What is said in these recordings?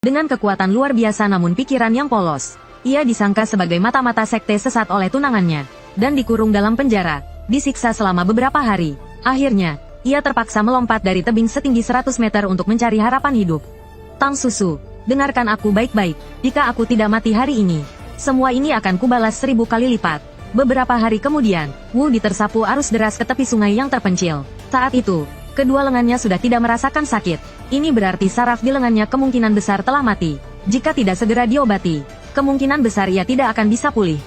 Dengan kekuatan luar biasa namun pikiran yang polos, ia disangka sebagai mata-mata sekte sesat oleh tunangannya, dan dikurung dalam penjara, disiksa selama beberapa hari. Akhirnya, ia terpaksa melompat dari tebing setinggi 100 meter untuk mencari harapan hidup. Tang Susu, dengarkan aku baik-baik, jika aku tidak mati hari ini, semua ini akan kubalas 1000 kali lipat. Beberapa hari kemudian, Wu Di tersapu arus deras ke tepi sungai yang terpencil. Saat itu, kedua lengannya sudah tidak merasakan sakit. Ini berarti saraf di lengannya kemungkinan besar telah mati. Jika tidak segera diobati, kemungkinan besar ia tidak akan bisa pulih.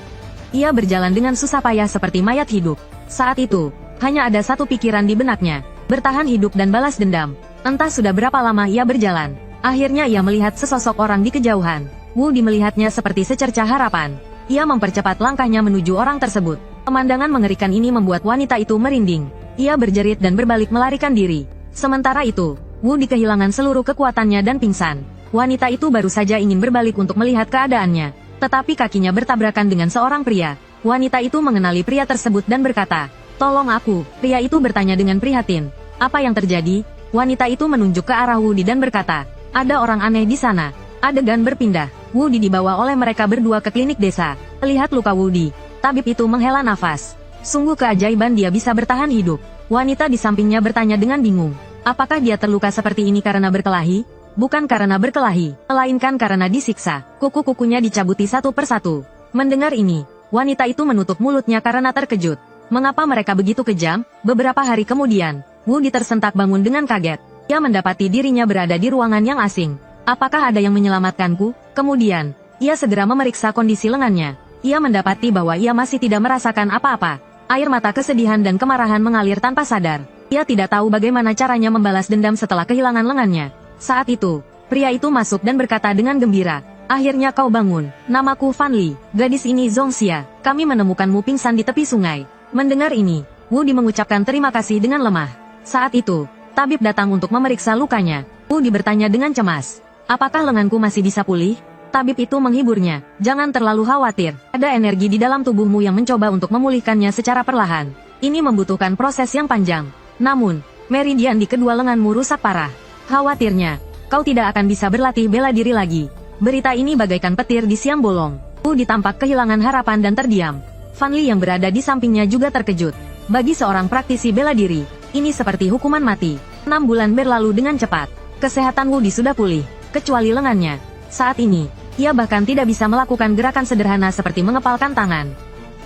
Ia berjalan dengan susah payah seperti mayat hidup. Saat itu, hanya ada satu pikiran di benaknya, bertahan hidup dan balas dendam. Entah sudah berapa lama ia berjalan. Akhirnya ia melihat sesosok orang di kejauhan. Wu Di melihatnya seperti secercah harapan. Ia mempercepat langkahnya menuju orang tersebut. Pemandangan mengerikan ini membuat wanita itu merinding. Ia berjerit dan berbalik melarikan diri. Sementara itu, Wu Di kehilangan seluruh kekuatannya dan pingsan. Wanita itu baru saja ingin berbalik untuk melihat keadaannya, tetapi kakinya bertabrakan dengan seorang pria. Wanita itu mengenali pria tersebut dan berkata, "Tolong aku." Pria itu bertanya dengan prihatin, "Apa yang terjadi?" Wanita itu menunjuk ke arah Wu Di dan berkata, "Ada orang aneh di sana." Adegan berpindah. Wu Di dibawa oleh mereka berdua ke klinik desa. Lihat luka Wu Di. Tabib itu menghela nafas. Sungguh keajaiban dia bisa bertahan hidup. Wanita di sampingnya bertanya dengan bingung. Apakah dia terluka seperti ini karena berkelahi? Bukan karena berkelahi, melainkan karena disiksa. Kuku-kukunya dicabuti satu persatu. Mendengar ini, wanita itu menutup mulutnya karena terkejut. Mengapa mereka begitu kejam? Beberapa hari kemudian, Wu Di tersentak bangun dengan kaget. Ia mendapati dirinya berada di ruangan yang asing. Apakah ada yang menyelamatkanku? Kemudian, ia segera memeriksa kondisi lengannya. Ia mendapati bahwa ia masih tidak merasakan apa-apa. Air mata kesedihan dan kemarahan mengalir tanpa sadar. Ia tidak tahu bagaimana caranya membalas dendam setelah kehilangan lengannya. Saat itu, pria itu masuk dan berkata dengan gembira, "Akhirnya kau bangun. Namaku Fan Li. Gadis ini Zongxia. Kami menemukanmu pingsan di tepi sungai." Mendengar ini, Wu Di mengucapkan terima kasih dengan lemah. Saat itu, tabib datang untuk memeriksa lukanya. Wu Di bertanya dengan cemas, "Apakah lenganku masih bisa pulih?" Tabib itu menghiburnya, "Jangan terlalu khawatir. Ada energi di dalam tubuhmu yang mencoba untuk memulihkannya secara perlahan. Ini membutuhkan proses yang panjang. Namun, meridian di kedua lenganmu rusak parah. Khawatirnya, kau tidak akan bisa berlatih bela diri lagi." Berita ini bagaikan petir di siang bolong. Wu Di tampak kehilangan harapan dan terdiam. Fan Li yang berada di sampingnya juga terkejut. Bagi seorang praktisi bela diri, ini seperti hukuman mati. 6 bulan berlalu dengan cepat. Kesehatan Wu Di sudah pulih, kecuali lengannya. Saat ini, ia bahkan tidak bisa melakukan gerakan sederhana seperti mengepalkan tangan.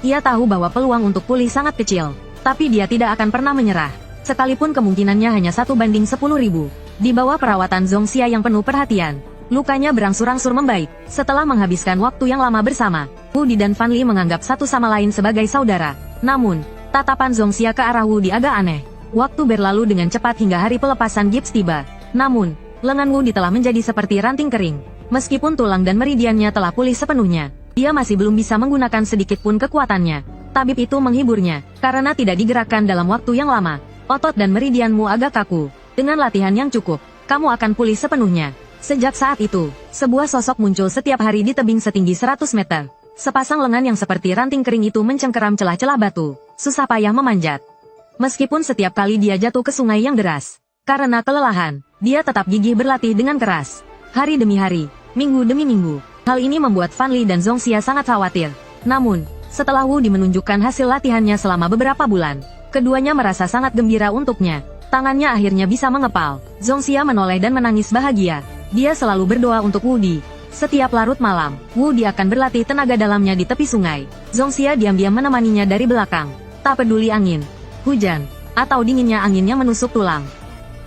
Ia tahu bahwa peluang untuk pulih sangat kecil, tapi dia tidak akan pernah menyerah. Sekalipun kemungkinannya hanya 1/10.000. Di bawah perawatan Zongxia yang penuh perhatian, lukanya berangsur-angsur membaik. Setelah menghabiskan waktu yang lama bersama, Wu Di dan Fan Li menganggap satu sama lain sebagai saudara. Namun, tatapan Zongxia ke arah Wu Di agak aneh. Waktu berlalu dengan cepat hingga hari pelepasan gips tiba. Namun, lengan Wu Di telah menjadi seperti ranting kering. Meskipun tulang dan meridiannya telah pulih sepenuhnya, dia masih belum bisa menggunakan sedikit pun kekuatannya. Tabib itu menghiburnya, karena tidak digerakkan dalam waktu yang lama. Otot dan meridianmu agak kaku. Dengan latihan yang cukup, kamu akan pulih sepenuhnya. Sejak saat itu, sebuah sosok muncul setiap hari di tebing setinggi 100 meter. Sepasang lengan yang seperti ranting kering itu mencengkeram celah-celah batu, susah payah memanjat. Meskipun setiap kali dia jatuh ke sungai yang deras, karena kelelahan, dia tetap gigih berlatih dengan keras. Hari demi hari, minggu demi minggu. Hal ini membuat Fan Li dan Zongxia sangat khawatir. Namun, setelah Wu Di menunjukkan hasil latihannya selama beberapa bulan, keduanya merasa sangat gembira untuknya. Tangannya akhirnya bisa mengepal. Zongxia menoleh dan menangis bahagia. Dia selalu berdoa untuk Wu Di. Setiap larut malam, Wu Di akan berlatih tenaga dalamnya di tepi sungai. Zongxia diam-diam menemaninya dari belakang. Tak peduli angin, hujan, atau dinginnya angin yang menusuk tulang.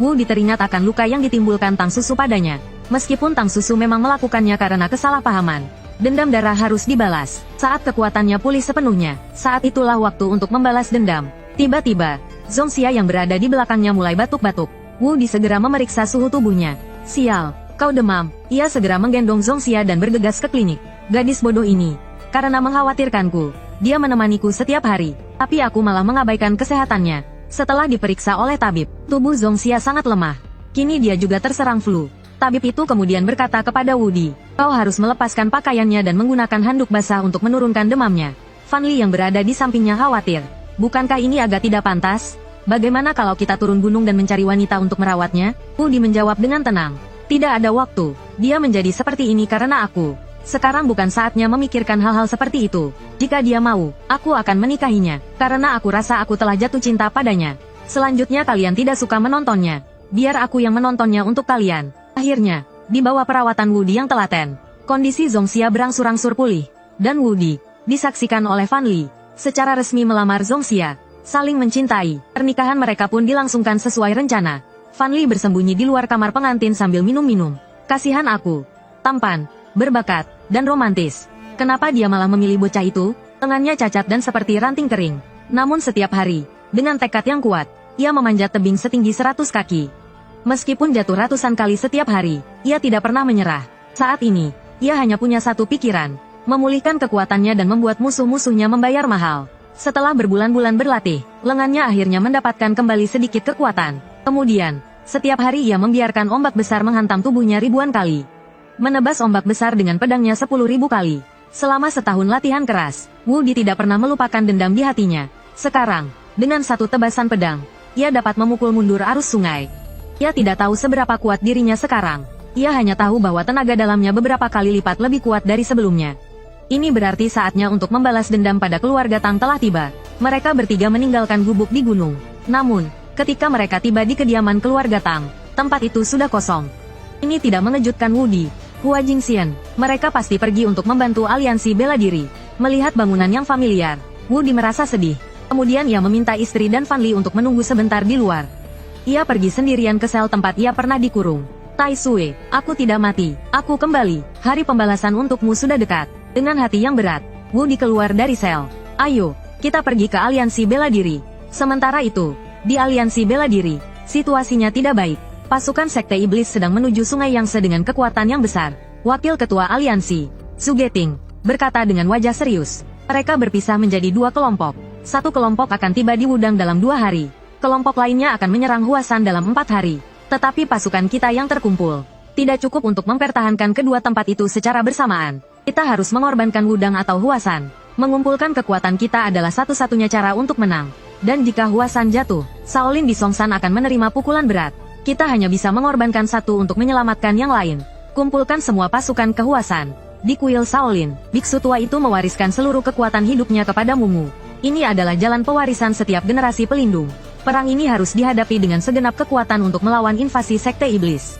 Wu Di teringat akan luka yang ditimbulkan Tang Susu padanya. Meskipun Tang Susu memang melakukannya karena kesalahpahaman, dendam darah harus dibalas. Saat kekuatannya pulih sepenuhnya, saat itulah waktu untuk membalas dendam. Tiba-tiba, Zongxia yang berada di belakangnya mulai batuk-batuk. Wu Di segera memeriksa suhu tubuhnya. "Sial, kau demam." Ia segera menggendong Zongxia dan bergegas ke klinik. Gadis bodoh ini, karena mengkhawatirkanku, dia menemaniku setiap hari, tapi aku malah mengabaikan kesehatannya. Setelah diperiksa oleh tabib, tubuh Zongxia sangat lemah. Kini dia juga terserang flu. Tabib itu kemudian berkata kepada Wu Di, "Kau harus melepaskan pakaiannya dan menggunakan handuk basah untuk menurunkan demamnya." Fan Li yang berada di sampingnya khawatir. "Bukankah ini agak tidak pantas? Bagaimana kalau kita turun gunung dan mencari wanita untuk merawatnya?" Wu Di menjawab dengan tenang, Tidak ada waktu. Dia menjadi seperti ini karena aku. Sekarang bukan saatnya memikirkan hal-hal seperti itu. Jika dia mau, aku akan menikahinya. Karena aku rasa aku telah jatuh cinta padanya. Selanjutnya kalian tidak suka menontonnya. Biar aku yang menontonnya untuk kalian. Akhirnya, di bawah perawatan Woody yang telaten, kondisi Zongxia berangsur-angsur pulih. Dan Woody disaksikan oleh Fan Li secara resmi melamar Zongxia. Saling mencintai. Pernikahan mereka pun dilangsungkan sesuai rencana. Fan Li bersembunyi di luar kamar pengantin sambil minum-minum. Kasihan aku. Tampan, berbakat, dan romantis. Kenapa dia malah memilih bocah itu? Lengannya cacat dan seperti ranting kering. Namun setiap hari, dengan tekad yang kuat, ia memanjat tebing setinggi 100 kaki. Meskipun jatuh ratusan kali setiap hari, ia tidak pernah menyerah. Saat ini, ia hanya punya satu pikiran, memulihkan kekuatannya dan membuat musuh-musuhnya membayar mahal. Setelah berbulan-bulan berlatih, lengannya akhirnya mendapatkan kembali sedikit kekuatan. Kemudian, setiap hari ia membiarkan ombak besar menghantam tubuhnya ribuan kali. Menebas ombak besar dengan pedangnya 10.000 kali. Selama setahun latihan keras, Woody tidak pernah melupakan dendam di hatinya. Sekarang, dengan satu tebasan pedang, ia dapat memukul mundur arus sungai. Ia tidak tahu seberapa kuat dirinya sekarang. Ia hanya tahu bahwa tenaga dalamnya beberapa kali lipat lebih kuat dari sebelumnya. Ini berarti saatnya untuk membalas dendam pada keluarga Tang telah tiba. Mereka bertiga meninggalkan gubuk di gunung. Namun, ketika mereka tiba di kediaman keluarga Tang, tempat itu sudah kosong. Ini tidak mengejutkan Woody. Hua Jingxian, mereka pasti pergi untuk membantu aliansi bela diri. Melihat bangunan yang familiar, Woody merasa sedih. Kemudian ia meminta istri dan Fan Li untuk menunggu sebentar di luar. Ia pergi sendirian ke sel tempat ia pernah dikurung. Tai Sui, aku tidak mati, aku kembali. Hari pembalasan untukmu sudah dekat. Dengan hati yang berat, Woody keluar dari sel. Ayo, kita pergi ke aliansi bela diri. Sementara itu, di aliansi bela diri, situasinya tidak baik. Pasukan Sekte Iblis sedang menuju Sungai Yangtze dengan kekuatan yang besar. Wakil Ketua Aliansi, Su Geting, berkata dengan wajah serius. Mereka berpisah menjadi dua kelompok. Satu kelompok akan tiba di Wudang dalam 2 hari. Kelompok lainnya akan menyerang Huasan dalam 4 hari. Tetapi pasukan kita yang terkumpul tidak cukup untuk mempertahankan kedua tempat itu secara bersamaan. Kita harus mengorbankan Wudang atau Huasan. Mengumpulkan kekuatan kita adalah satu-satunya cara untuk menang. Dan jika Huasan jatuh, Shaolin di Songsan akan menerima pukulan berat. Kita hanya bisa mengorbankan satu untuk menyelamatkan yang lain. Kumpulkan semua pasukan ke Huasan. Di kuil Shaolin, biksu tua itu mewariskan seluruh kekuatan hidupnya kepada Mumu. Ini adalah jalan pewarisan setiap generasi pelindung. Perang ini harus dihadapi dengan segenap kekuatan untuk melawan invasi Sekte Iblis.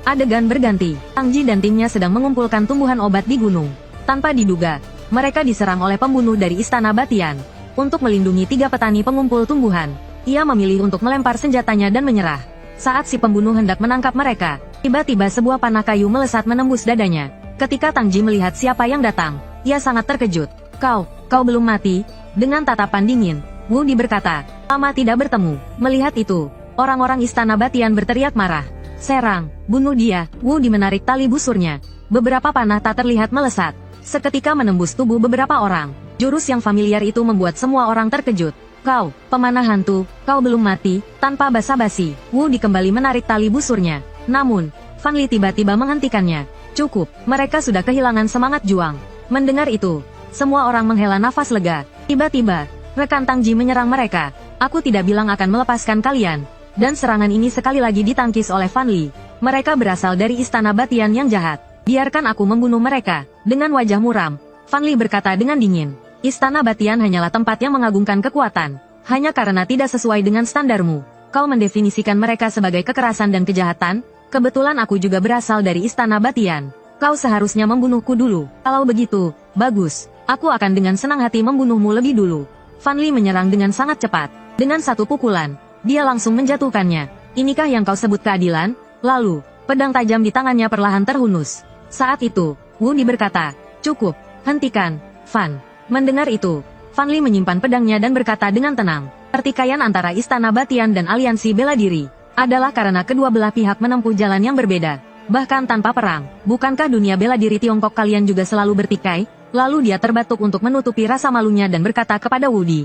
Adegan berganti, Tang Ji dan timnya sedang mengumpulkan tumbuhan obat di gunung. Tanpa diduga, mereka diserang oleh pembunuh dari Istana Batian. Untuk melindungi 3 petani pengumpul tumbuhan, ia memilih untuk melempar senjatanya dan menyerah. Saat si pembunuh hendak menangkap mereka, tiba-tiba sebuah panah kayu melesat menembus dadanya. Ketika Tang Ji melihat siapa yang datang, ia sangat terkejut. Kau belum mati? Dengan tatapan dingin, Woody berkata, lama tidak bertemu. Melihat itu, orang-orang Istana Batian berteriak marah. Serang, bunuh dia. Woody menarik tali busurnya. Beberapa panah tak terlihat melesat. Seketika menembus tubuh beberapa orang. Jurus yang familiar itu membuat semua orang terkejut. Kau, pemanah hantu, kau belum mati. Tanpa basa-basi, Woody kembali menarik tali busurnya. Namun, Fan Li tiba-tiba menghentikannya. Cukup, mereka sudah kehilangan semangat juang. Mendengar itu, semua orang menghela nafas lega. Tiba-tiba, rekan Tang Ji menyerang mereka. Aku tidak bilang akan melepaskan kalian. Dan serangan ini sekali lagi ditangkis oleh Fan Li. Mereka berasal dari Istana Batian yang jahat. Biarkan aku membunuh mereka. Dengan wajah muram, Fan Li berkata dengan dingin. Istana Batian hanyalah tempat yang mengagungkan kekuatan. Hanya karena tidak sesuai dengan standarmu, kau mendefinisikan mereka sebagai kekerasan dan kejahatan. Kebetulan aku juga berasal dari Istana Batian. Kau seharusnya membunuhku dulu. Kalau begitu, bagus. Aku akan dengan senang hati membunuhmu lebih dulu. Fan Li menyerang dengan sangat cepat. Dengan satu pukulan, dia langsung menjatuhkannya. Inikah yang kau sebut keadilan? Lalu, pedang tajam di tangannya perlahan terhunus. Saat itu, Woody berkata, cukup, hentikan, Fan. Mendengar itu, Fan Li menyimpan pedangnya dan berkata dengan tenang, pertikaian antara Istana Batian dan Aliansi Bela Diri adalah karena kedua belah pihak menempuh jalan yang berbeda. Bahkan tanpa perang, bukankah dunia bela diri Tiongkok kalian juga selalu bertikai? Lalu dia terbatuk untuk menutupi rasa malunya dan berkata kepada Woody,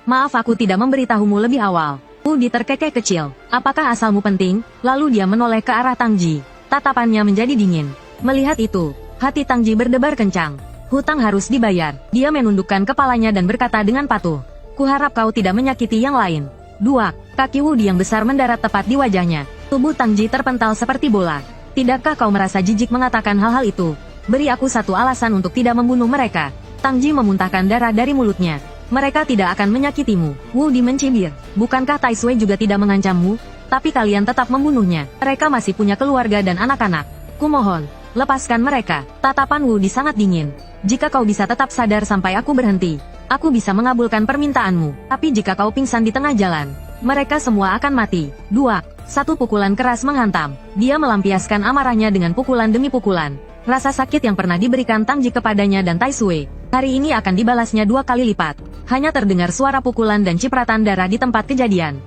maaf aku tidak memberitahumu lebih awal. Woody terkekeh kecil, apakah asalmu penting? Lalu dia menoleh ke arah Tang Ji. Tatapannya menjadi dingin. Melihat itu, hati Tang Ji berdebar kencang. Hutang harus dibayar. Dia menundukkan kepalanya dan berkata dengan patuh, kuharap kau tidak menyakiti yang lain. Duak, kaki Woody yang besar mendarat tepat di wajahnya. Tubuh Tang Ji terpental seperti bola. Tidakkah kau merasa jijik mengatakan hal-hal itu? Beri aku satu alasan untuk tidak membunuh mereka. Tang Ji memuntahkan darah dari mulutnya. Mereka tidak akan menyakitimu. Wu Di mencibir. Bukankah Tai Sui juga tidak mengancammu? Tapi kalian tetap membunuhnya. Mereka masih punya keluarga dan anak-anak. Kumohon, lepaskan mereka. Tatapan Wu Di sangat dingin. Jika kau bisa tetap sadar sampai aku berhenti, aku bisa mengabulkan permintaanmu. Tapi jika kau pingsan di tengah jalan, mereka semua akan mati. 2. Satu pukulan keras menghantam. Dia melampiaskan amarahnya dengan pukulan demi pukulan. Rasa sakit yang pernah diberikan Tang Ji kepadanya dan Tai Sui, hari ini akan dibalasnya 2 kali lipat. Hanya terdengar suara pukulan dan cipratan darah di tempat kejadian.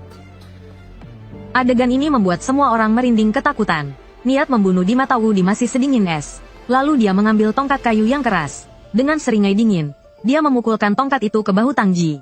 Adegan ini membuat semua orang merinding ketakutan. Niat membunuh di mata Wu Di masih sedingin es. Lalu dia mengambil tongkat kayu yang keras. Dengan seringai dingin, dia memukulkan tongkat itu ke bahu Tang Ji.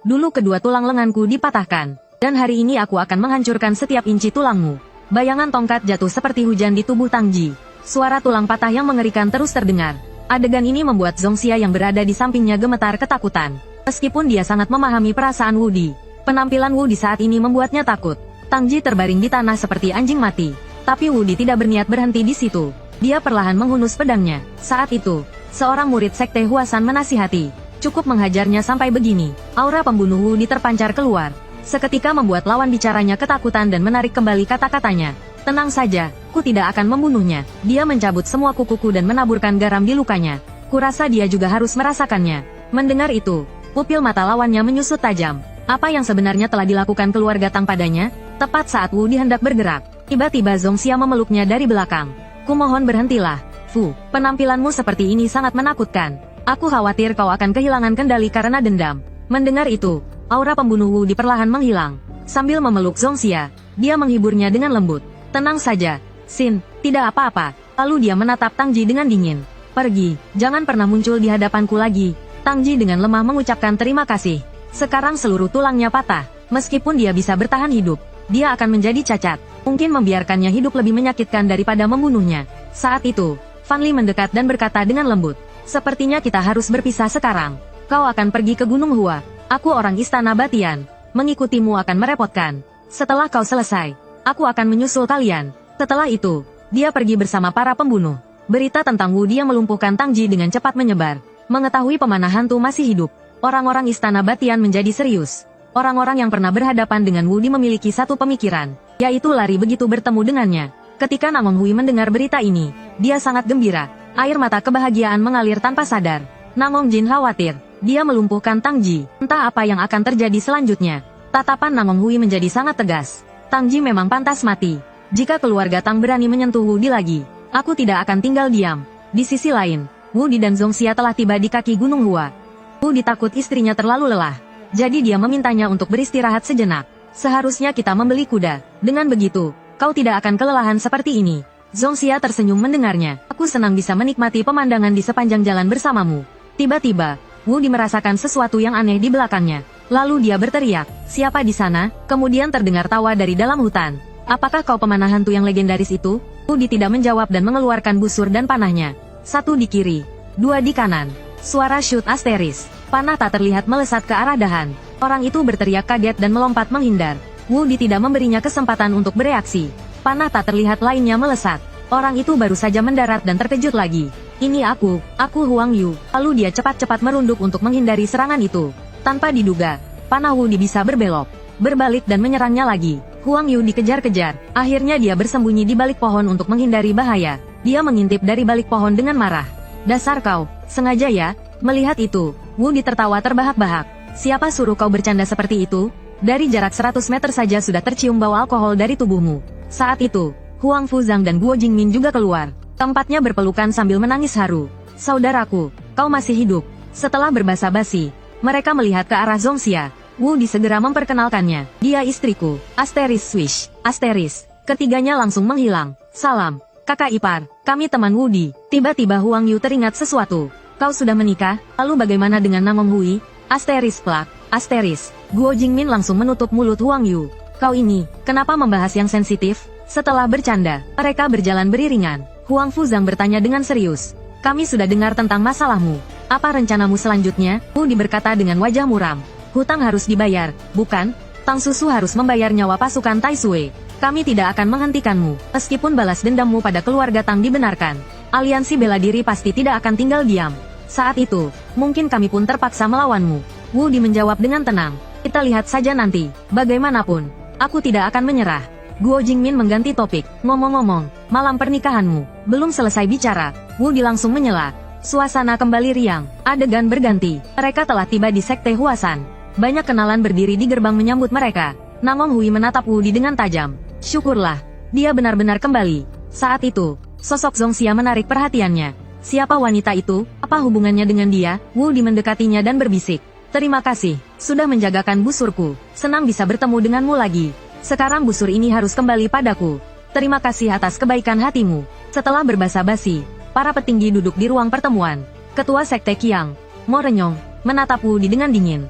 Dulu kedua tulang lenganku dipatahkan. Dan hari ini aku akan menghancurkan setiap inci tulangmu. Bayangan tongkat jatuh seperti hujan di tubuh Tang Ji. Suara tulang patah yang mengerikan terus terdengar. Adegan ini membuat Zongxia yang berada di sampingnya gemetar ketakutan. Meskipun dia sangat memahami perasaan Wu Di, penampilan Wu Di saat ini membuatnya takut. Tang Ji terbaring di tanah seperti anjing mati. Tapi Wu Di tidak berniat berhenti di situ. Dia perlahan menghunus pedangnya. Saat itu, seorang murid sekte Huasan menasihati, cukup menghajarnya sampai begini. Aura pembunuh Wu Di terpancar keluar. Seketika membuat lawan bicaranya ketakutan dan menarik kembali kata-katanya. Tenang saja, ku tidak akan membunuhnya. Dia mencabut semua kuku-kuku dan menaburkan garam di lukanya. Kurasa dia juga harus merasakannya. Mendengar itu, pupil mata lawannya menyusut tajam. Apa yang sebenarnya telah dilakukan keluarga Tang padanya? Tepat saat Wu Di hendak bergerak, tiba-tiba Zongxia memeluknya dari belakang. Kumohon berhentilah. Fu, penampilanmu seperti ini sangat menakutkan. Aku khawatir kau akan kehilangan kendali karena dendam. Mendengar itu, aura pembunuh Wu Di perlahan menghilang. Sambil memeluk Zongxia, dia menghiburnya dengan lembut. Tenang saja, Xin, tidak apa-apa. Lalu dia menatap Tang Ji dengan dingin. Pergi, jangan pernah muncul di hadapanku lagi. Tang Ji dengan lemah mengucapkan terima kasih. Sekarang seluruh tulangnya patah. Meskipun dia bisa bertahan hidup, dia akan menjadi cacat. Mungkin membiarkannya hidup lebih menyakitkan daripada membunuhnya. Saat itu, Fan Li mendekat dan berkata dengan lembut. Sepertinya kita harus berpisah sekarang. Kau akan pergi ke Gunung Hua. Aku orang Istana Batian. Mengikutimu akan merepotkan. Setelah kau selesai, aku akan menyusul kalian. Setelah itu, dia pergi bersama para pembunuh. Berita tentang Wu Di yang melumpuhkan Tang Ji dengan cepat menyebar. Mengetahui pemanah hantu masih hidup, orang-orang Istana Batian menjadi serius. Orang-orang yang pernah berhadapan dengan Wu Di memiliki satu pemikiran, yaitu lari begitu bertemu dengannya. Ketika Namong Hui mendengar berita ini, dia sangat gembira. Air mata kebahagiaan mengalir tanpa sadar. Namong Jin khawatir, dia melumpuhkan Tang Ji. Entah apa yang akan terjadi selanjutnya. Tatapan Namong Hui menjadi sangat tegas. Tang Ji memang pantas mati. Jika keluarga Tang berani menyentuh Wu Di lagi, aku tidak akan tinggal diam. Di sisi lain, Wu Di dan Zongxia telah tiba di kaki Gunung Hua. Wu Di takut istrinya terlalu lelah. Jadi dia memintanya untuk beristirahat sejenak. Seharusnya kita membeli kuda. Dengan begitu, kau tidak akan kelelahan seperti ini. Zongxia tersenyum mendengarnya. Aku senang bisa menikmati pemandangan di sepanjang jalan bersamamu. Tiba-tiba, Wu Di merasakan sesuatu yang aneh di belakangnya. Lalu dia berteriak, siapa di sana? Kemudian terdengar tawa dari dalam hutan. Apakah kau pemanah hantu yang legendaris itu? Wu Di tidak menjawab dan mengeluarkan busur dan panahnya. Satu di kiri, dua di kanan. Suara shoot asteris. Panah tak terlihat melesat ke arah dahan. Orang itu berteriak kaget dan melompat menghindar. Wu Di tidak memberinya kesempatan untuk bereaksi. Panah tak terlihat lainnya melesat. Orang itu baru saja mendarat dan terkejut lagi. Ini aku Huang Yu. Lalu dia cepat-cepat merunduk untuk menghindari serangan itu. Tanpa diduga, panah Wu Di bisa berbelok, berbalik dan menyerangnya lagi. Huang Yu dikejar-kejar. Akhirnya dia bersembunyi di balik pohon untuk menghindari bahaya. Dia mengintip dari balik pohon dengan marah. Dasar kau, sengaja ya? Melihat itu, Wu Di tertawa terbahak-bahak. Siapa suruh kau bercanda seperti itu? Dari jarak 100 meter saja sudah tercium bau alkohol dari tubuhmu. Saat itu, Huang Fuzang dan Guo Jingmin juga keluar. Keempatnya berpelukan sambil menangis haru. Saudaraku, kau masih hidup. Setelah berbasa-basi, mereka melihat ke arah Zongxia. Wu Di segera memperkenalkannya. Dia istriku, Asteris Swish. Asteris. Ketiganya langsung menghilang. Salam, kakak ipar. Kami teman Wu Di. Tiba-tiba Huang Yu teringat sesuatu. Kau sudah menikah? Lalu bagaimana dengan Namong Hui? Asteris plak. Asteris. Guo Jingmin langsung menutup mulut Huang Yu. Kau ini, kenapa membahas yang sensitif? Setelah bercanda, mereka berjalan beriringan. Huang Fuzang bertanya dengan serius. Kami sudah dengar tentang masalahmu. Apa rencanamu selanjutnya? Wu Di berkata dengan wajah muram. Hutang harus dibayar, bukan? Tang Susu harus membayar nyawa pasukan Tai Sui. Kami tidak akan menghentikanmu, meskipun balas dendammu pada keluarga Tang dibenarkan. Aliansi bela diri pasti tidak akan tinggal diam. Saat itu, mungkin kami pun terpaksa melawanmu. Wu Di menjawab dengan tenang. Kita lihat saja nanti. Bagaimanapun, aku tidak akan menyerah. Guo Jingmin mengganti topik. Ngomong-ngomong, malam pernikahanmu. Belum selesai bicara, Wu Di langsung menyela. Suasana kembali riang. Adegan berganti. Mereka telah tiba di Sekte Huasan. Banyak kenalan berdiri di gerbang menyambut mereka. Namong Hui menatap Wu Di dengan tajam. Syukurlah, dia benar-benar kembali. Saat itu, sosok Zongxia menarik perhatiannya. Siapa wanita itu? Apa hubungannya dengan dia? Wu Di mendekatinya dan berbisik. Terima kasih, sudah menjagakan busurku. Senang bisa bertemu denganmu lagi. Sekarang busur ini harus kembali padaku. Terima kasih atas kebaikan hatimu. Setelah berbasa-basi, para petinggi duduk di ruang pertemuan. Ketua Sekte Qiang, Mo Renyong, menatap Wu Di dengan dingin.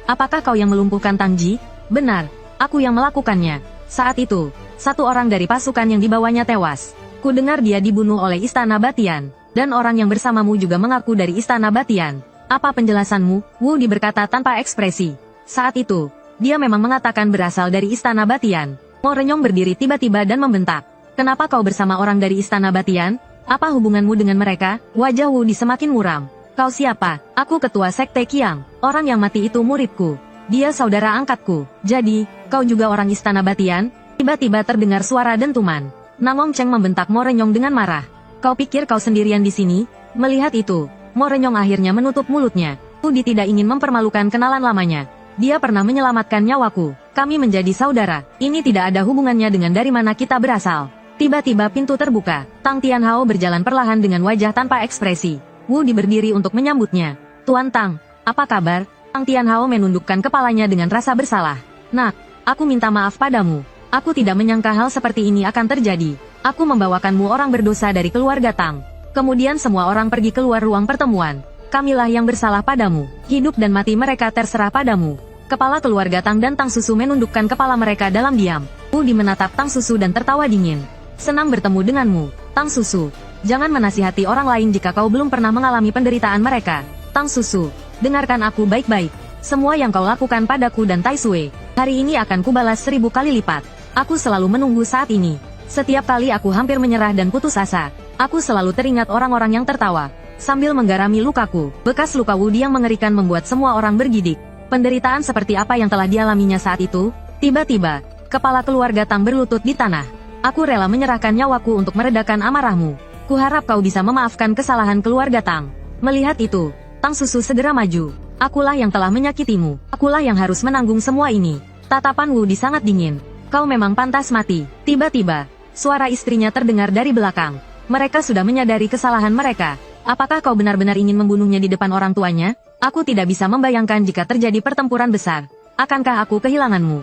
Apakah kau yang melumpuhkan Tang Ji? Benar, aku yang melakukannya. Saat itu, satu orang dari pasukan yang dibawanya tewas. Ku dengar dia dibunuh oleh Istana Batian, dan orang yang bersamamu juga mengaku dari Istana Batian. Apa penjelasanmu? Wu Di berkata tanpa ekspresi. Saat itu, dia memang mengatakan berasal dari Istana Batian. Mo Renyong berdiri tiba-tiba dan membentak. Kenapa kau bersama orang dari Istana Batian? Apa hubunganmu dengan mereka? Wajah Wu Di semakin muram. Kau siapa? Aku ketua Sekte Qiang. Orang yang mati itu muridku. Dia saudara angkatku. Jadi, kau juga orang Istana Batian? Tiba-tiba terdengar suara dentuman. Namong Cheng membentak Mo Renyong dengan marah. Kau pikir kau sendirian di sini? Melihat itu, Mo Renyong akhirnya menutup mulutnya. Wu Di tidak ingin mempermalukan kenalan lamanya. Dia pernah menyelamatkan nyawaku. Kami menjadi saudara. Ini tidak ada hubungannya dengan dari mana kita berasal. Tiba-tiba pintu terbuka. Tang Tianhao berjalan perlahan dengan wajah tanpa ekspresi. Wu Di berdiri untuk menyambutnya. Tuan Tang, apa kabar? Tang Tianhao menundukkan kepalanya dengan rasa bersalah. Nak, aku minta maaf padamu. Aku tidak menyangka hal seperti ini akan terjadi. Aku membawakanmu orang berdosa dari keluarga Tang. Kemudian semua orang pergi keluar ruang pertemuan. Kamilah yang bersalah padamu. Hidup dan mati mereka terserah padamu. Kepala keluarga Tang dan Tang Susu menundukkan kepala mereka dalam diam. Wu Di menatap Tang Susu dan tertawa dingin. Senang bertemu denganmu, Tang Susu. Jangan menasihati orang lain jika kau belum pernah mengalami penderitaan mereka. Tang Susu, dengarkan aku baik-baik. Semua yang kau lakukan padaku dan Tai Sui, hari ini akan kubalas 1000 kali lipat. Aku selalu menunggu saat ini. Setiap kali aku hampir menyerah dan putus asa, aku selalu teringat orang-orang yang tertawa. Sambil menggarami lukaku, bekas luka Wu Di yang mengerikan membuat semua orang bergidik. Penderitaan seperti apa yang telah dialaminya saat itu? Tiba-tiba, kepala keluarga Tang berlutut di tanah. Aku rela menyerahkan nyawaku untuk meredakan amarahmu. Kuharap kau bisa memaafkan kesalahan keluarga Tang. Melihat itu, Tang Susu segera maju. Akulah yang telah menyakitimu. Akulah yang harus menanggung semua ini. Tatapan Wu Di sangat dingin. Kau memang pantas mati. Tiba-tiba, suara istrinya terdengar dari belakang. Mereka sudah menyadari kesalahan mereka. Apakah kau benar-benar ingin membunuhnya di depan orang tuanya? Aku tidak bisa membayangkan jika terjadi pertempuran besar. Akankah aku kehilanganmu?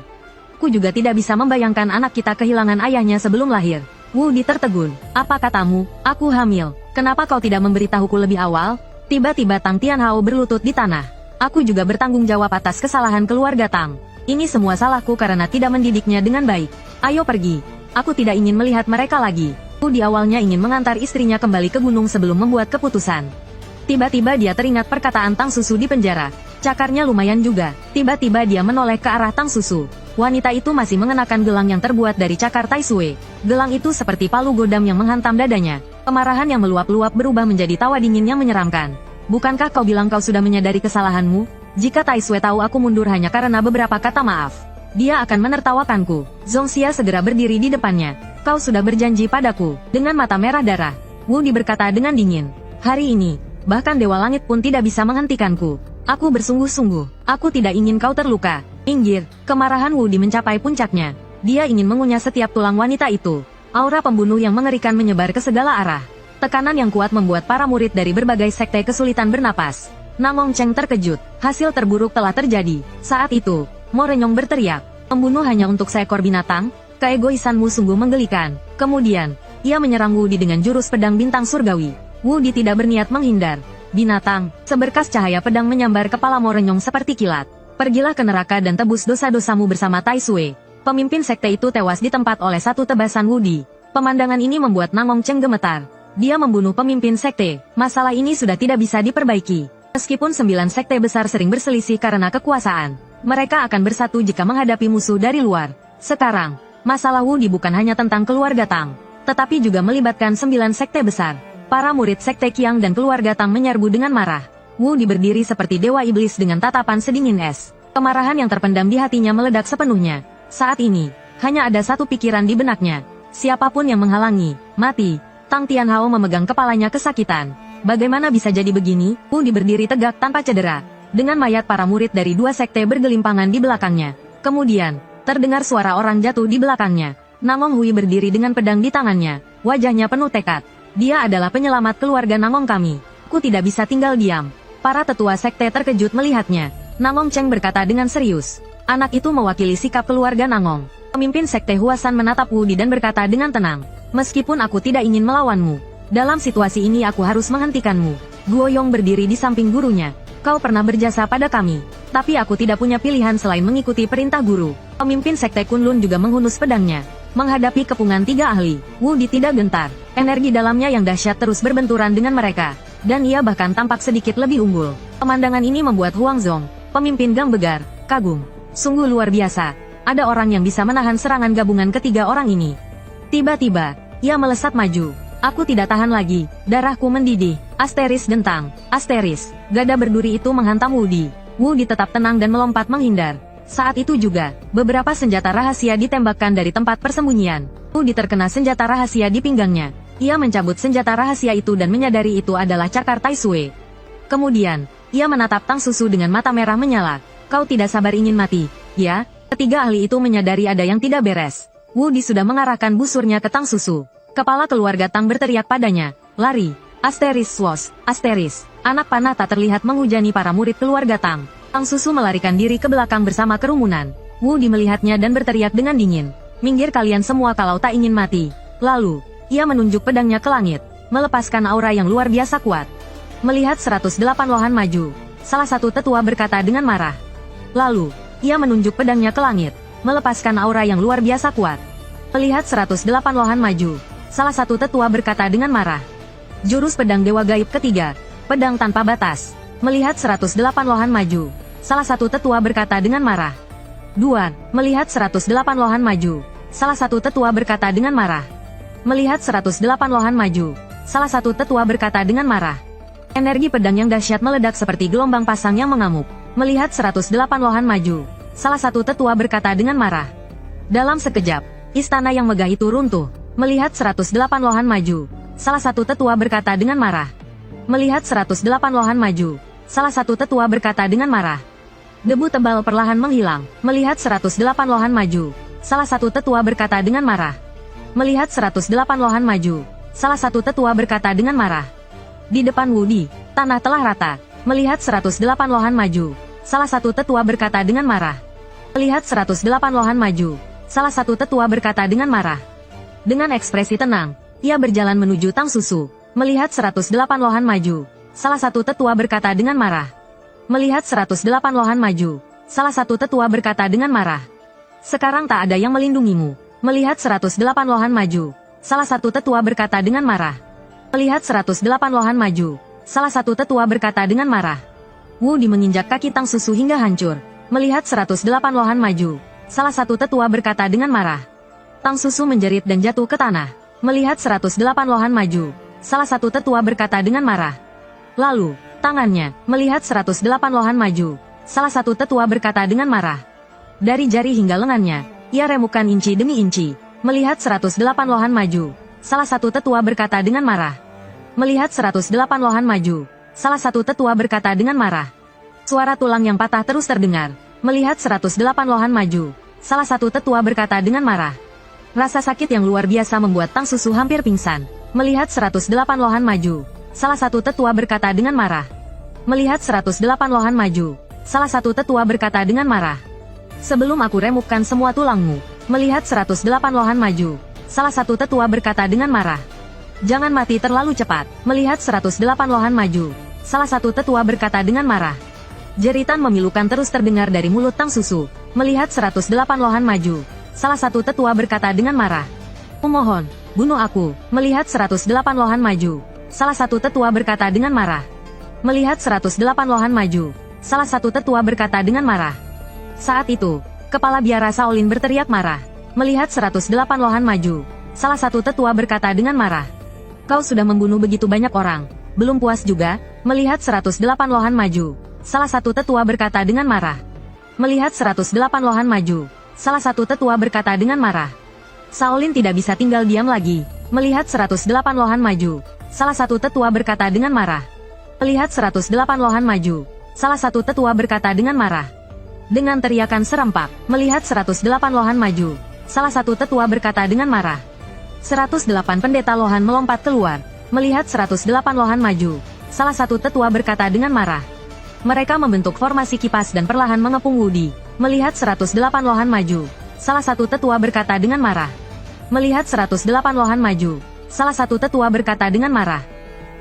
Aku juga tidak bisa membayangkan anak kita kehilangan ayahnya sebelum lahir. Wu Di tertegun. Apa katamu? Aku hamil. Kenapa kau tidak memberitahuku lebih awal? Tiba-tiba Tang Tianhao berlutut di tanah. Aku juga bertanggung jawab atas kesalahan keluarga Tang. Ini semua salahku karena tidak mendidiknya dengan baik. Ayo pergi. Aku tidak ingin melihat mereka lagi. Wu Di awalnya ingin mengantar istrinya kembali ke gunung sebelum membuat keputusan. Tiba-tiba dia teringat perkataan Tang Susu di penjara. Cakarnya lumayan juga. Tiba-tiba dia menoleh ke arah Tang Susu. Wanita itu masih mengenakan gelang yang terbuat dari cakar Tai Sui. Gelang itu seperti palu godam yang menghantam dadanya. Kemarahan yang meluap-luap berubah menjadi tawa dingin yang menyeramkan. Bukankah kau bilang kau sudah menyadari kesalahanmu? Jika Tai Sui tahu aku mundur hanya karena beberapa kata maaf, dia akan menertawakanku. Zongxia segera berdiri di depannya. Kau sudah berjanji padaku. Dengan mata merah darah, Wu Di berkata dengan dingin. Hari ini, bahkan Dewa Langit pun tidak bisa menghentikanku. Aku bersungguh-sungguh. Aku tidak ingin kau terluka. Minggir. Kemarahan Wu Di mencapai puncaknya. Dia ingin mengunyah setiap tulang wanita itu. Aura pembunuh yang mengerikan menyebar ke segala arah. Tekanan yang kuat membuat para murid dari berbagai sekte kesulitan bernapas. Namong Cheng terkejut. Hasil terburuk telah terjadi. Saat itu, Mo Renyong berteriak. Membunuh hanya untuk seekor binatang? Keegoisanmu sungguh menggelikan. Kemudian, ia menyerang Wu Di dengan jurus pedang bintang surgawi. Wu Di tidak berniat menghindar. Binatang, seberkas cahaya pedang menyambar kepala Mo Renyong seperti kilat. Pergilah ke neraka dan tebus dosa-dosamu bersama Tai Sui. Pemimpin sekte itu tewas di tempat oleh satu tebasan Wu Di. Pemandangan ini membuat Namong Cheng gemetar. Dia membunuh pemimpin sekte. Masalah ini sudah tidak bisa diperbaiki. Meskipun 9 sekte besar sering berselisih karena kekuasaan, mereka akan bersatu jika menghadapi musuh dari luar. Sekarang, Masalah Wudi bukan hanya tentang keluarga Tang, tetapi juga melibatkan 9 sekte besar. Para murid sekte Qiang dan keluarga Tang menyerbu dengan marah. Wudi berdiri seperti dewa iblis dengan tatapan sedingin es. Kemarahan yang terpendam di hatinya meledak sepenuhnya. Saat ini, hanya ada satu pikiran di benaknya. Siapapun yang menghalangi, mati. Tang Tianhao memegang kepalanya kesakitan. Bagaimana bisa jadi begini? Wudi berdiri tegak tanpa cedera, dengan mayat para murid dari 2 sekte bergelimpangan di belakangnya. Kemudian, terdengar suara orang jatuh di belakangnya. Namong Hui berdiri dengan pedang di tangannya. Wajahnya penuh tekad. Dia adalah penyelamat keluarga Namong kami. Ku tidak bisa tinggal diam. Para tetua sekte terkejut melihatnya. Namong Cheng berkata dengan serius. Anak itu mewakili sikap keluarga Namong. Pemimpin sekte Huasan menatap Wudi dan berkata dengan tenang. Meskipun aku tidak ingin melawanmu, dalam situasi ini aku harus menghentikanmu. Guoyong berdiri di samping gurunya. Kau pernah berjasa pada kami, tapi aku tidak punya pilihan selain mengikuti perintah guru. Pemimpin sekte Kunlun juga menghunus pedangnya. Menghadapi kepungan 3 ahli, Wudi tidak gentar. Energi dalamnya yang dahsyat terus berbenturan dengan mereka, dan ia bahkan tampak sedikit lebih unggul. Pemandangan ini membuat Huangzong, pemimpin Gang Begar, kagum. Sungguh luar biasa. Ada orang yang bisa menahan serangan gabungan ketiga orang ini. Tiba-tiba, ia melesat maju. Aku tidak tahan lagi, darahku mendidih. Asteris dentang, asteris. Gada berduri itu menghantam Wudi. Wudi tetap tenang dan melompat menghindar. Saat itu juga, beberapa senjata rahasia ditembakkan dari tempat persembunyian. Wudi terkena senjata rahasia di pinggangnya. Ia mencabut senjata rahasia itu dan menyadari itu adalah cakar Tai Sui. Kemudian, ia menatap Tang Susu dengan mata merah menyala. Kau tidak sabar ingin mati, ya? Ketiga ahli itu menyadari ada yang tidak beres. Wudi sudah mengarahkan busurnya ke Tang Susu. Kepala keluarga Tang berteriak padanya, lari. Asteris Swos, asteris. Anak panah tak terlihat menghujani para murid keluarga Tang. Tang Susu melarikan diri ke belakang bersama kerumunan. Wudi melihatnya dan berteriak dengan dingin. Minggir kalian semua kalau tak ingin mati. Lalu, ia menunjuk pedangnya ke langit, melepaskan aura yang luar biasa kuat. Melihat 108 lohan maju, salah satu tetua berkata dengan marah. Lalu, ia menunjuk pedangnya ke langit, melepaskan aura yang luar biasa kuat. Melihat 108 lohan maju, salah satu tetua berkata dengan marah. Jurus pedang dewa gaib ketiga, pedang tanpa batas. Melihat 108 lohan maju, salah satu tetua berkata dengan marah. 2. Melihat 108 lohan maju, salah satu tetua berkata dengan marah. Melihat 108 lohan maju, salah satu tetua berkata dengan marah. Energi pedang yang dahsyat meledak seperti gelombang pasang yang mengamuk. Melihat 108 lohan maju, salah satu tetua berkata dengan marah. Dalam sekejap, istana yang megah itu runtuh. Melihat 108 lohan maju, salah satu tetua berkata dengan marah. Melihat 108 lohan maju, salah satu tetua berkata dengan marah. Debu tebal perlahan menghilang. Melihat 108 lohan maju, salah satu tetua berkata dengan marah. Melihat 108 lohan maju, salah satu tetua berkata dengan marah. Di depan Wudi, tanah telah rata. Melihat 108 lohan maju, salah satu tetua berkata dengan marah. Melihat 108 lohan maju, salah satu tetua berkata dengan marah. Dengan ekspresi tenang, ia berjalan menuju Tang Susu. Melihat 108 lohan maju, salah satu tetua berkata dengan marah. Melihat 108 lohan maju, salah satu tetua berkata dengan marah. Sekarang tak ada yang melindungimu. Melihat 108 lohan maju, salah satu tetua berkata dengan marah. Melihat 108 lohan maju, salah satu tetua berkata dengan marah. Wudi menginjak kaki Tang Susu hingga hancur. Melihat 108 lohan maju, salah satu tetua berkata dengan marah. Tang Susu menjerit dan jatuh ke tanah. Melihat 108 lohan maju, salah satu tetua berkata dengan marah. Lalu, tangannya, melihat 108 lohan maju, salah satu tetua berkata dengan marah. Dari jari hingga lengannya, ia remukkan inci demi inci. Melihat 108 lohan maju, salah satu tetua berkata dengan marah. Melihat 108 lohan maju, salah satu tetua berkata dengan marah. Suara tulang yang patah terus terdengar. Melihat 108 lohan maju, salah satu tetua berkata dengan marah. Rasa sakit yang luar biasa membuat Tang Susu hampir pingsan. Melihat 108 lohan maju, salah satu tetua berkata dengan marah. Melihat 108 lohan maju, salah satu tetua berkata dengan marah. Sebelum aku remukkan semua tulangmu. Melihat 108 lohan maju, salah satu tetua berkata dengan marah. Jangan mati terlalu cepat. Melihat 108 lohan maju, salah satu tetua berkata dengan marah. Jeritan memilukan terus terdengar dari mulut Tang Susu. Melihat 108 lohan maju, salah satu tetua berkata dengan marah. Kumohon, bunuh aku. Melihat 108 lohan maju, salah satu tetua berkata dengan marah. Melihat 108 lohan maju, salah satu tetua berkata dengan marah. Saat itu, kepala biara Shaolin berteriak marah. Melihat 108 lohan maju, salah satu tetua berkata dengan marah. Kau sudah membunuh begitu banyak orang. Belum puas juga, melihat 108 lohan maju. Salah satu tetua berkata dengan marah. Melihat 108 lohan maju, salah satu tetua berkata dengan marah. Shaolin tidak bisa tinggal diam lagi. Melihat 108 lohan maju, salah satu tetua berkata dengan marah. Melihat 108 lohan maju, salah satu tetua berkata dengan marah. Dengan teriakan serempak, melihat 108 lohan maju, salah satu tetua berkata dengan marah. 108 pendeta lohan melompat keluar. Melihat 108 lohan maju, salah satu tetua berkata dengan marah. Mereka membentuk formasi kipas dan perlahan mengepung Wudi. Melihat 108 lohan maju, salah satu tetua berkata dengan marah. Melihat 108 lohan maju, salah satu tetua berkata dengan marah.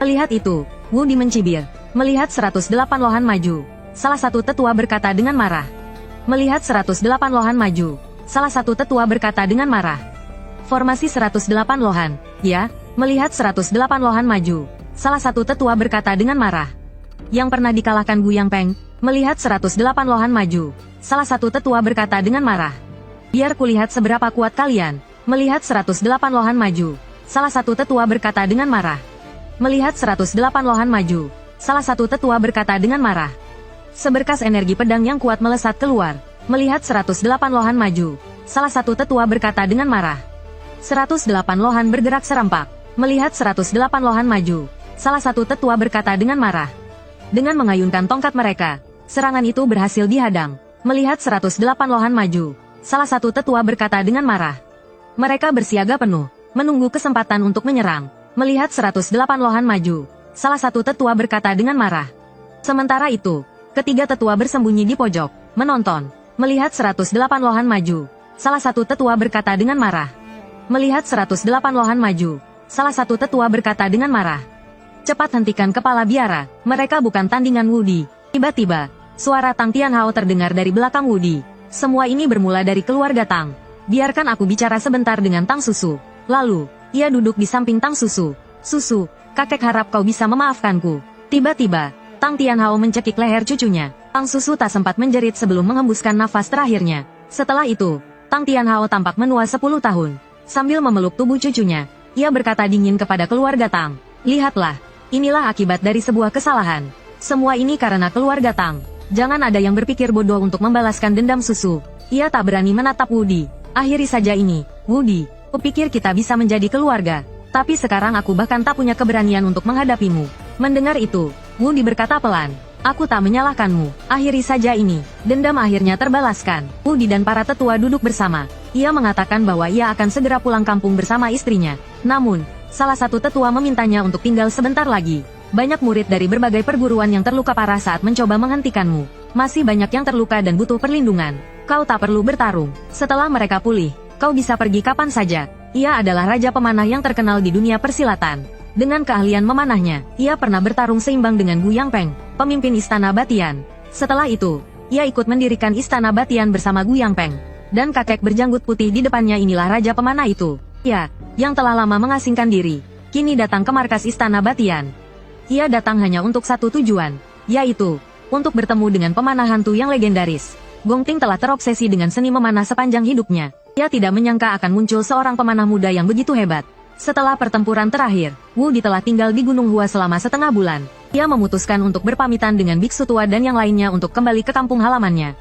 Melihat itu, Wudi mencibir. Melihat 108 lohan maju, salah satu tetua berkata dengan marah. Melihat 108 lohan maju, salah satu tetua berkata dengan marah. Formasi 108 lohan, ya. Melihat 108 lohan maju, salah satu tetua berkata dengan marah. Yang pernah dikalahkan Gu Yangpeng, melihat 108 lohan maju, salah satu tetua berkata dengan marah. Biar kulihat seberapa kuat kalian. Melihat 108 lohan maju, salah satu tetua berkata dengan marah. Melihat 108 lohan maju, salah satu tetua berkata dengan marah. Seberkas energi pedang yang kuat melesat keluar. Melihat 108 lohan maju, salah satu tetua berkata dengan marah. 108 lohan bergerak serempak. Melihat 108 lohan maju, salah satu tetua berkata dengan marah. Dengan mengayunkan tongkat mereka, serangan itu berhasil dihadang. Melihat 108 lohan maju, salah satu tetua berkata dengan marah. Mereka bersiaga penuh, menunggu kesempatan untuk menyerang. Melihat 108 lohan maju, salah satu tetua berkata dengan marah. Sementara itu, ketiga tetua bersembunyi di pojok, menonton. Melihat 108 lohan maju, salah satu tetua berkata dengan marah. Melihat 108 lohan maju, salah satu tetua berkata dengan marah. Cepat hentikan kepala biara, mereka bukan tandingan Wudi. Tiba-tiba, suara Tang Tianhao terdengar dari belakang Wudi. Semua ini bermula dari keluarga Tang. Biarkan aku bicara sebentar dengan Tang Susu. Lalu, ia duduk di samping Tang Susu. Susu, kakek harap kau bisa memaafkanku. Tiba-tiba, Tang Tianhao mencekik leher cucunya. Tang Susu tak sempat menjerit sebelum menghembuskan nafas terakhirnya. Setelah itu, Tang Tianhao tampak menua 10 tahun. Sambil memeluk tubuh cucunya, ia berkata dingin kepada keluarga Tang. Lihatlah, inilah akibat dari sebuah kesalahan. Semua ini karena keluarga Tang. Jangan ada yang berpikir bodoh untuk membalaskan dendam Susu. Ia tak berani menatap Wudi. Akhiri saja ini, Wudi. Kupikir kita bisa menjadi keluarga. Tapi sekarang aku bahkan tak punya keberanian untuk menghadapimu. Mendengar itu, Wudi berkata pelan. Aku tak menyalahkanmu. Akhiri saja ini. Dendam akhirnya terbalaskan. Wudi dan para tetua duduk bersama. Ia mengatakan bahwa ia akan segera pulang kampung bersama istrinya. Namun, salah satu tetua memintanya untuk tinggal sebentar lagi. Banyak murid dari berbagai perguruan yang terluka parah saat mencoba menghentikanmu. Masih banyak yang terluka dan butuh perlindungan. Kau tak perlu bertarung. Setelah mereka pulih, kau bisa pergi kapan saja. Ia adalah raja pemanah yang terkenal di dunia persilatan. Dengan keahlian memanahnya, ia pernah bertarung seimbang dengan Gu Yangpeng, pemimpin Istana Batian. Setelah itu, ia ikut mendirikan Istana Batian bersama Gu Yangpeng. Dan kakek berjanggut putih di depannya inilah raja pemanah itu. Ya, yang telah lama mengasingkan diri, kini datang ke markas Istana Batian. Ia datang hanya untuk satu tujuan, yaitu untuk bertemu dengan pemanah hantu yang legendaris. Gongting telah terobsesi dengan seni memanah sepanjang hidupnya. Ia tidak menyangka akan muncul seorang pemanah muda yang begitu hebat. Setelah pertempuran terakhir, Wudi telah tinggal di Gunung Hua selama setengah bulan. Ia memutuskan untuk berpamitan dengan biksu tua dan yang lainnya untuk kembali ke kampung halamannya.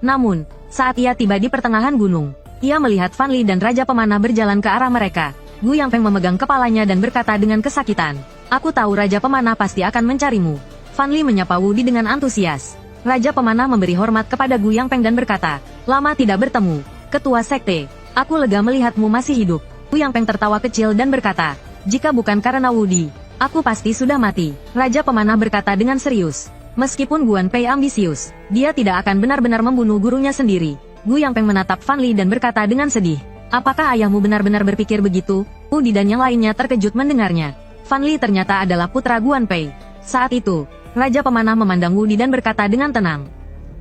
Namun, saat ia tiba di pertengahan gunung, ia melihat Fan Li dan Raja Pemanah berjalan ke arah mereka. Gu Yangpeng memegang kepalanya dan berkata dengan kesakitan, "Aku tahu Raja Pemanah pasti akan mencarimu." Fan Li menyapa Wudi dengan antusias. Raja Pemanah memberi hormat kepada Gu Yangpeng dan berkata, "Lama tidak bertemu, Ketua Sekte. Aku lega melihatmu masih hidup." Gu Yangpeng tertawa kecil dan berkata, "Jika bukan karena Wudi, aku pasti sudah mati." Raja Pemanah berkata dengan serius. Meskipun Guan Pei ambisius, dia tidak akan benar-benar membunuh gurunya sendiri. Gu Yangpeng menatap Fan Li dan berkata dengan sedih, "Apakah ayahmu benar-benar berpikir begitu?" Wudi dan yang lainnya terkejut mendengarnya. Fan Li ternyata adalah putra Guan Pei. Saat itu, Raja Pemanah memandang Wudi dan berkata dengan tenang,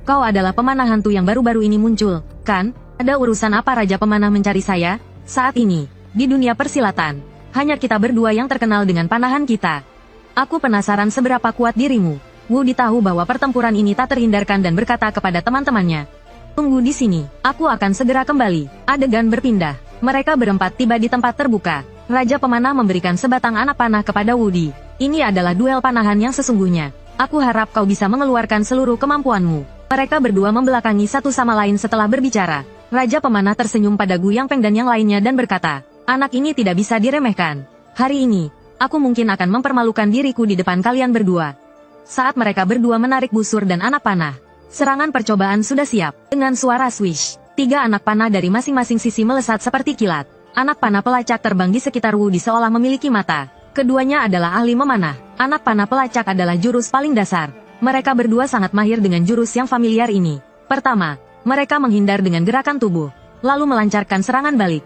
"Kau adalah pemanah hantu yang baru-baru ini muncul, kan? Ada urusan apa Raja Pemanah mencari saya? Saat ini, di dunia persilatan, hanya kita berdua yang terkenal dengan panahan kita. Aku penasaran seberapa kuat dirimu." Wudi tahu bahwa pertempuran ini tak terhindarkan dan berkata kepada teman-temannya, Tunggu di sini, aku akan segera kembali. Adegan berpindah. Mereka berempat tiba di tempat terbuka. Raja Pemanah memberikan sebatang anak panah kepada Woody. Ini adalah duel panahan yang sesungguhnya. Aku harap kau bisa mengeluarkan seluruh kemampuanmu. Mereka berdua membelakangi satu sama lain setelah berbicara. Raja Pemanah tersenyum pada Gu Yangpeng dan yang lainnya dan berkata, anak ini tidak bisa diremehkan. Hari ini, aku mungkin akan mempermalukan diriku di depan kalian berdua. Saat mereka berdua menarik busur dan anak panah, serangan percobaan sudah siap. Dengan suara swish, 3 anak panah dari masing-masing sisi melesat seperti kilat. Anak panah pelacak terbang di sekitar Woody seolah memiliki mata. Keduanya adalah ahli memanah. Anak panah pelacak adalah jurus paling dasar. Mereka berdua sangat mahir dengan jurus yang familiar ini. Pertama, mereka menghindar dengan gerakan tubuh, lalu melancarkan serangan balik.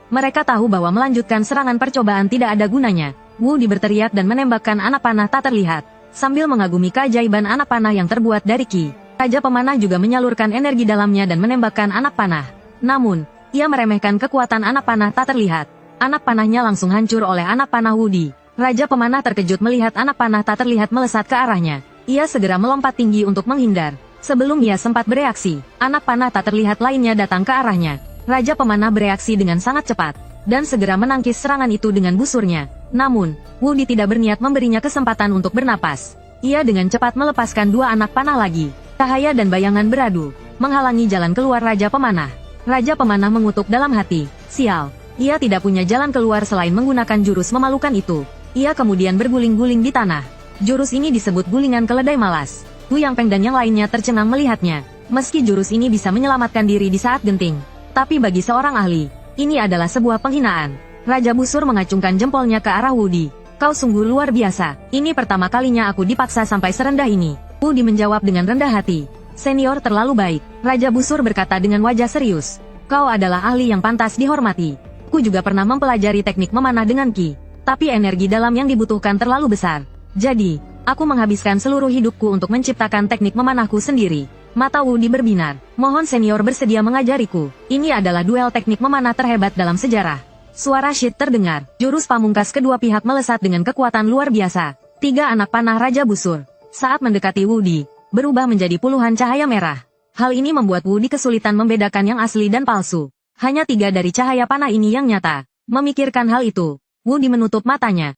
Mereka tahu bahwa melanjutkan serangan percobaan tidak ada gunanya. Woody berteriak dan menembakkan anak panah tak terlihat, sambil mengagumi keajaiban anak panah yang terbuat dari ki. Raja Pemanah juga menyalurkan energi dalamnya dan menembakkan anak panah. Namun, ia meremehkan kekuatan anak panah tak terlihat. Anak panahnya langsung hancur oleh anak panah Woody. Raja Pemanah terkejut melihat anak panah tak terlihat melesat ke arahnya. Ia segera melompat tinggi untuk menghindar. Sebelum ia sempat bereaksi, anak panah tak terlihat lainnya datang ke arahnya. Raja Pemanah bereaksi dengan sangat cepat, dan segera menangkis serangan itu dengan busurnya. Namun, Woody tidak berniat memberinya kesempatan untuk bernapas. Ia dengan cepat melepaskan 2 anak panah lagi. Cahaya dan bayangan beradu, menghalangi jalan keluar Raja Pemanah. Raja Pemanah mengutuk dalam hati. Sial, ia tidak punya jalan keluar selain menggunakan jurus memalukan itu. Ia kemudian berguling-guling di tanah. Jurus ini disebut gulingan keledai malas. Gu Yangpeng dan yang lainnya tercengang melihatnya. Meski jurus ini bisa menyelamatkan diri di saat genting, tapi bagi seorang ahli, ini adalah sebuah penghinaan. Raja Busur mengacungkan jempolnya ke arah Woody. Kau sungguh luar biasa. Ini pertama kalinya aku dipaksa sampai serendah ini. Woody menjawab dengan rendah hati. Senior terlalu baik. Raja Busur berkata dengan wajah serius. Kau adalah ahli yang pantas dihormati. Ku juga pernah mempelajari teknik memanah dengan ki. Tapi energi dalam yang dibutuhkan terlalu besar. Jadi, aku menghabiskan seluruh hidupku untuk menciptakan teknik memanahku sendiri. Mata Woody berbinar. Mohon senior bersedia mengajariku. Ini adalah duel teknik memanah terhebat dalam sejarah. Suara shit terdengar. Jurus pamungkas kedua pihak melesat dengan kekuatan luar biasa. 3 anak panah Raja Busur, saat mendekati Woody, berubah menjadi puluhan cahaya merah. Hal ini membuat Woody kesulitan membedakan yang asli dan palsu. Hanya 3 dari cahaya panah ini yang nyata. Memikirkan hal itu, Woody menutup matanya.